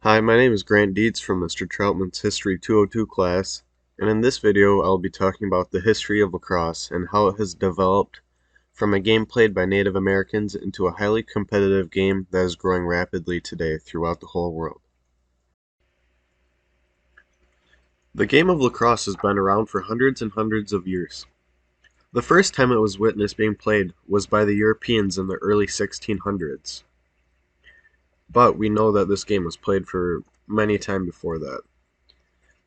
Hi, my name is Grant Dietz from Mr. Troutman's History 202 class, and in this video I'll be talking about the history of lacrosse and how it has developed from a game played by Native Americans into a highly competitive game that is growing rapidly today throughout the whole world. The game of lacrosse has been around for hundreds and hundreds of years. The first time it was witnessed being played was by the Europeans in the early 1600s, but we know that this game was played for many time before that.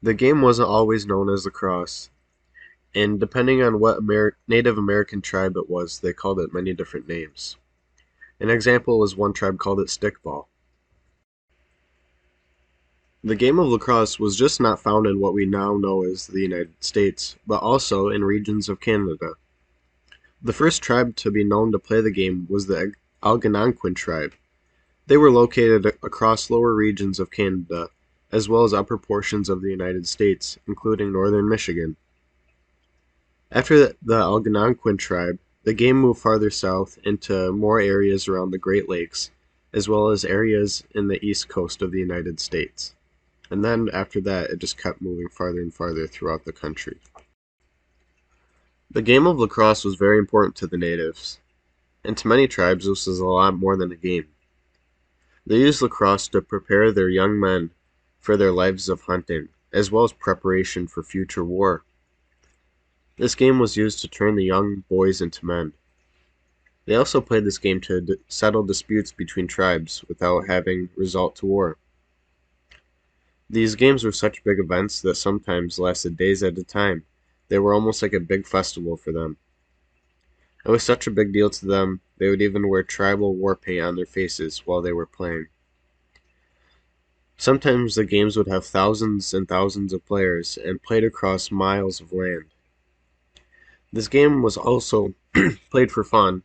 The game wasn't always known as lacrosse, and depending on what Native American tribe it was, they called it many different names. An example was one tribe called it stickball. The game of lacrosse was just not found in what we now know as the United States, but also in regions of Canada. The first tribe to be known to play the game was the Algonquin tribe. They were located across lower regions of Canada, as well as upper portions of the United States, including northern Michigan. After the Algonquin tribe, the game moved farther south into more areas around the Great Lakes, as well as areas in the east coast of the United States. And then after that, it just kept moving farther and farther throughout the country. The game of lacrosse was very important to the natives, and to many tribes this was a lot more than a game. They used lacrosse to prepare their young men for their lives of hunting, as well as preparation for future war. This game was used to turn the young boys into men. They also played this game to settle disputes between tribes without having result to war. These games were such big events that sometimes lasted days at a time. They were almost like a big festival for them. It was such a big deal to them, they would even wear tribal war paint on their faces while they were playing. Sometimes the games would have thousands and thousands of players and played across miles of land. This game was also played for fun,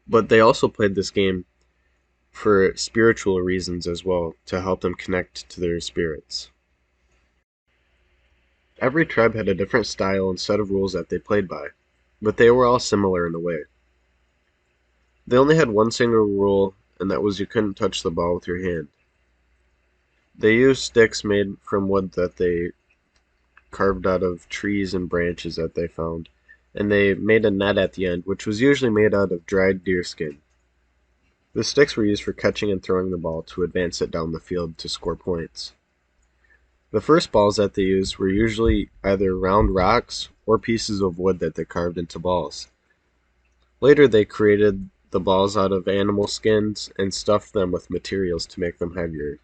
but they also played this game for spiritual reasons as well, to help them connect to their spirits. Every tribe had a different style and set of rules that they played by, but they were all similar in a way. They only had one single rule, and that was you couldn't touch the ball with your hand. They used sticks made from wood that they carved out of trees and branches that they found, and they made a net at the end, which was usually made out of dried deerskin. The sticks were used for catching and throwing the ball to advance it down the field to score points. The first balls that they used were usually either round rocks or pieces of wood that they carved into balls. Later they created the balls out of animal skins and stuffed them with materials to make them heavier.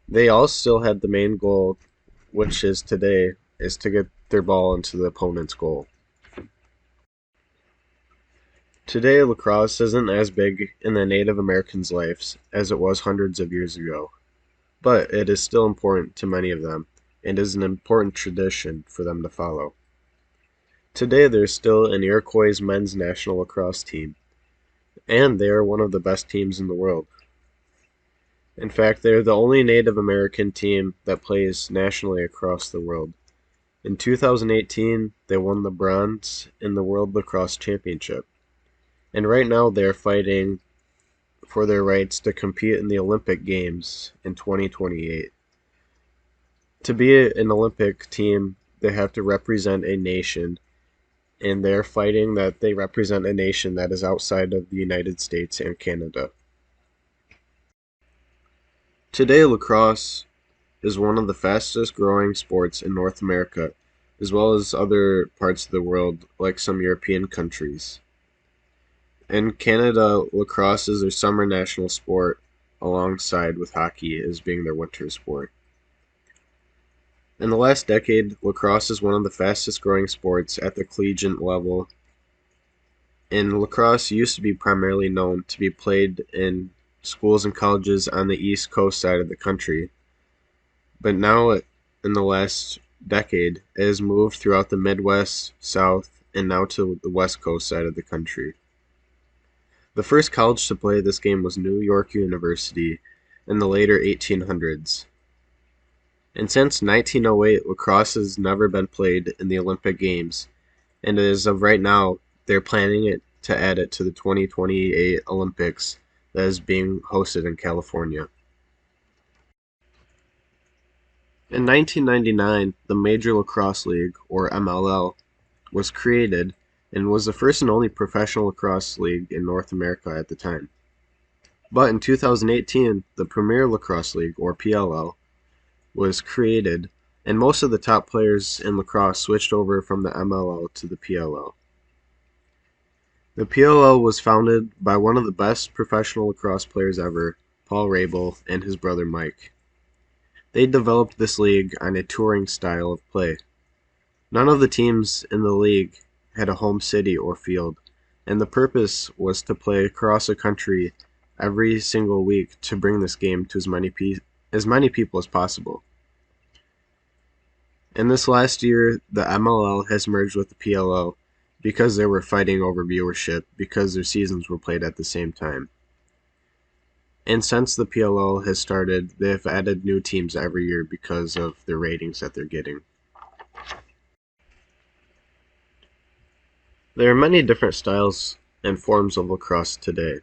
They all still had the main goal, which is today, is to get their ball into the opponent's goal. Today, lacrosse isn't as big in the Native Americans' lives as it was hundreds of years ago, but it is still important to many of them and is an important tradition for them to follow. Today, there's still an Iroquois men's national lacrosse team, and they are one of the best teams in the world. In fact, they are the only Native American team that plays nationally across the world. In 2018, they won the bronze in the World Lacrosse Championship. And right now they're fighting for their rights to compete in the Olympic Games in 2028. To be an Olympic team, they have to represent a nation, and they're fighting that they represent a nation that is outside of the United States and Canada. Today, lacrosse is one of the fastest growing sports in North America, as well as other parts of the world, like some European countries. In Canada, lacrosse is their summer national sport, alongside with hockey as being their winter sport. In the last decade, lacrosse is one of the fastest growing sports at the collegiate level, and lacrosse used to be primarily known to be played in schools and colleges on the east coast side of the country. But now, in the last decade, it has moved throughout the Midwest, South, and now to the west coast side of the country. The first college to play this game was New York University in the later 1800s. And since 1908, lacrosse has never been played in the Olympic Games, and as of right now, they're planning to add it to the 2028 Olympics that is being hosted in California. In 1999, the Major Lacrosse League, or MLL, was created and was the first and only professional lacrosse league in North America at the time. But in 2018, the Premier Lacrosse League, or PLL, was created, and most of the top players in lacrosse switched over from the MLL to the PLL. The PLL was founded by one of the best professional lacrosse players ever, Paul Rabel, and his brother Mike. They developed this league on a touring style of play. None of the teams in the league had a home city or field, and the purpose was to play across the country every single week to bring this game to as many people as possible. In this last year, the MLL has merged with the PLL because they were fighting over viewership because their seasons were played at the same time. And since the PLL has started, they have added new teams every year because of the ratings that they're getting. There are many different styles and forms of lacrosse today.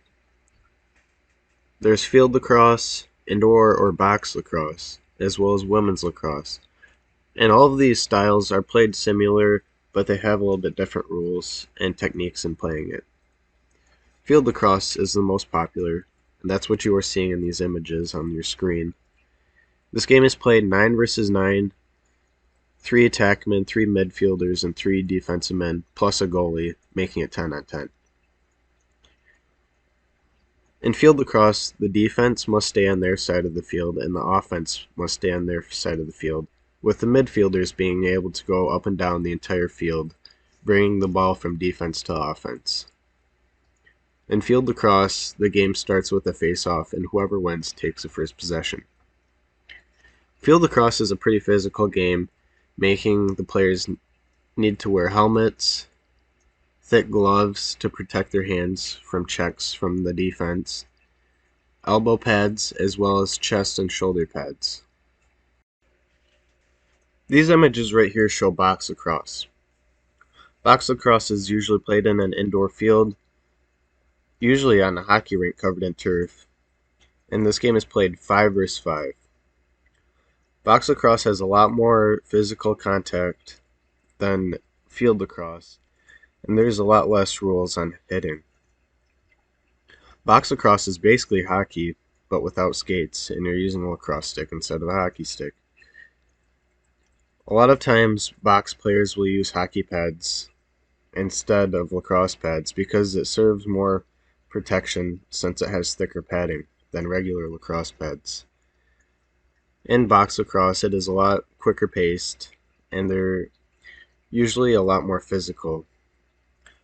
There's field lacrosse, indoor or box lacrosse, as well as women's lacrosse. And all of these styles are played similar, but they have a little bit different rules and techniques in playing it. Field lacrosse is the most popular, and that's what you are seeing in these images on your screen. This game is played 9 versus 9, 3 attackmen, 3 midfielders, and 3 defensive men, plus a goalie, making it 10 on 10. In field lacrosse, the defense must stay on their side of the field and the offense must stay on their side of the field, with the midfielders being able to go up and down the entire field, bringing the ball from defense to offense. In field lacrosse, the game starts with a face-off and whoever wins takes the first possession. Field lacrosse is a pretty physical game, making the players need to wear helmets, thick gloves to protect their hands from checks from the defense, elbow pads, as well as chest and shoulder pads. These images right here show box lacrosse. Box lacrosse is usually played in an indoor field, usually on a hockey rink covered in turf, and this game is played 5 versus 5. Box lacrosse has a lot more physical contact than field lacrosse, and there's a lot less rules on hitting. Box lacrosse is basically hockey, but without skates, and you're using a lacrosse stick instead of a hockey stick. A lot of times, box players will use hockey pads instead of lacrosse pads because it serves more protection since it has thicker padding than regular lacrosse pads. In box lacrosse, it is a lot quicker paced, and they're usually a lot more physical.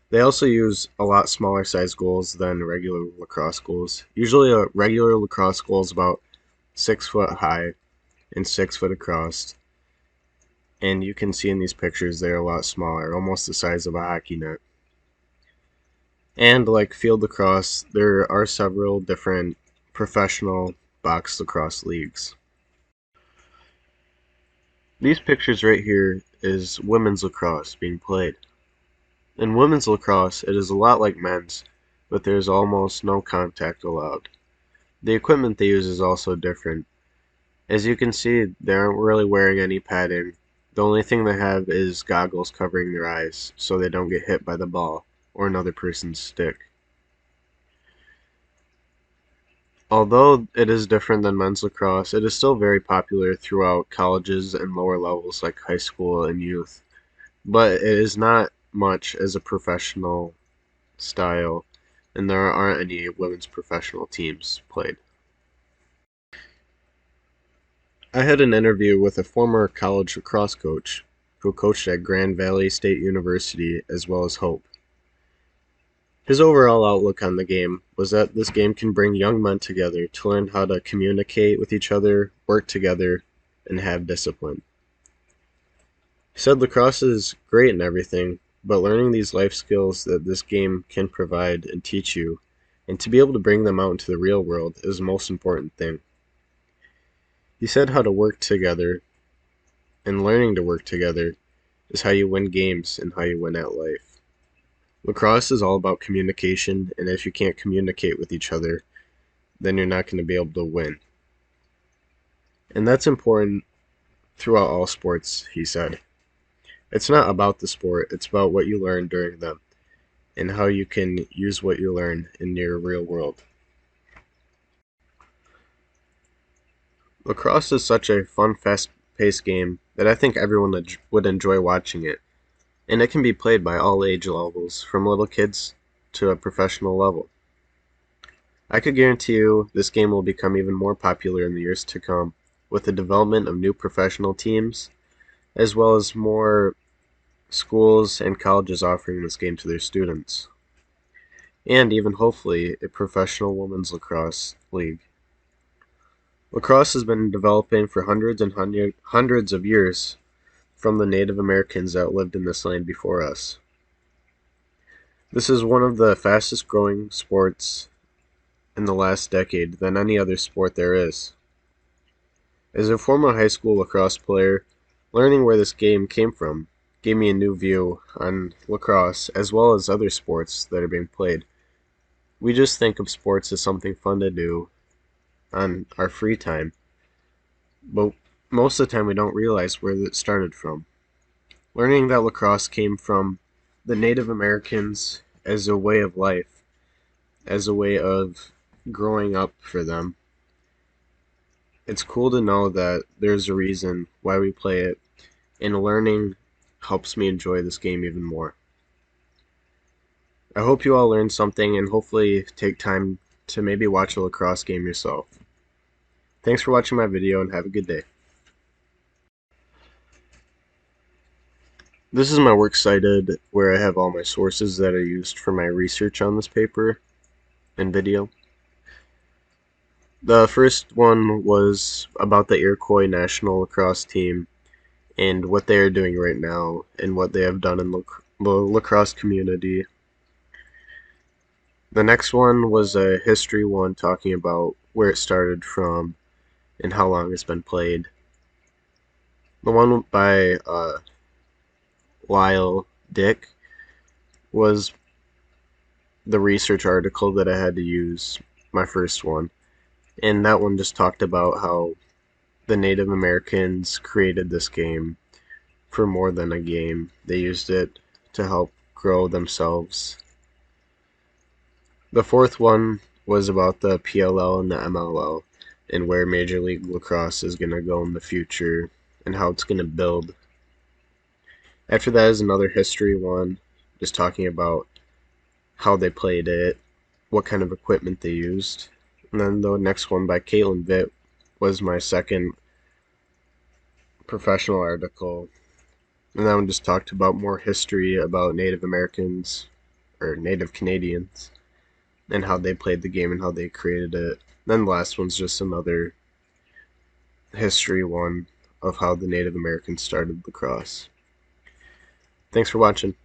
They also use a lot smaller size goals than regular lacrosse goals. Usually a regular lacrosse goal is about 6 foot high and 6 foot across. And you can see in these pictures they're a lot smaller, almost the size of a hockey net. And like field lacrosse, there are several different professional box lacrosse leagues. These pictures right here is women's lacrosse being played. In women's lacrosse, it is a lot like men's, but there is almost no contact allowed. The equipment they use is also different. As you can see, they aren't really wearing any padding. The only thing they have is goggles covering their eyes so they don't get hit by the ball or another person's stick. Although it is different than men's lacrosse, it is still very popular throughout colleges and lower levels like high school and youth. But it is not much as a professional style, and there aren't any women's professional teams played. I had an interview with a former college lacrosse coach who coached at Grand Valley State University as well as Hope. His overall outlook on the game was that this game can bring young men together to learn how to communicate with each other, work together, and have discipline. He said lacrosse is great and everything, but learning these life skills that this game can provide and teach you, and to be able to bring them out into the real world, is the most important thing. He said how to work together, and learning to work together is how you win games and how you win at life. Lacrosse is all about communication, and if you can't communicate with each other, then you're not going to be able to win. And that's important throughout all sports, he said. It's not about the sport, it's about what you learn during them and how you can use what you learn in your real world. Lacrosse is such a fun, fast paced game that I think everyone would enjoy watching it, and it can be played by all age levels, from little kids to a professional level. I could guarantee you this game will become even more popular in the years to come, with the development of new professional teams, as well as more schools and colleges offering this game to their students, and even hopefully a professional women's lacrosse league. Lacrosse has been developing for hundreds of years from the Native Americans that lived in this land before us. This is one of the fastest growing sports in the last decade than any other sport there is. As a former high school lacrosse player, learning where this game came from gave me a new view on lacrosse as well as other sports that are being played. We just think of sports as something fun to do on our free time, but most of the time we don't realize where it started from. Learning that lacrosse came from the Native Americans as a way of life, as a way of growing up for them. It's cool to know that there's a reason why we play it, and learning helps me enjoy this game even more. I hope you all learned something and hopefully take time to maybe watch a lacrosse game yourself. Thanks for watching my video and have a good day. This is my works cited where I have all my sources that I used for my research on this paper and video. The first one was about the Iroquois national lacrosse team and what they are doing right now and what they have done in the lacrosse community. The next one was a history one talking about where it started from and how long it's been played. The one by Lyle Dick was the research article that I had to use, my first one. And that one just talked about how the Native Americans created this game for more than a game. They used it to help grow themselves. The fourth one was about the PLL and the MLL and where Major League Lacrosse is going to go in the future and how it's going to build. After that is another history one, just talking about how they played it, what kind of equipment they used. And then the next one by Caitlin Vitt was my second professional article. And that one just talked about more history about Native Americans, or Native Canadians, and how they played the game and how they created it. Then the last one's just another history one of how the Native Americans started lacrosse. Thanks for watching.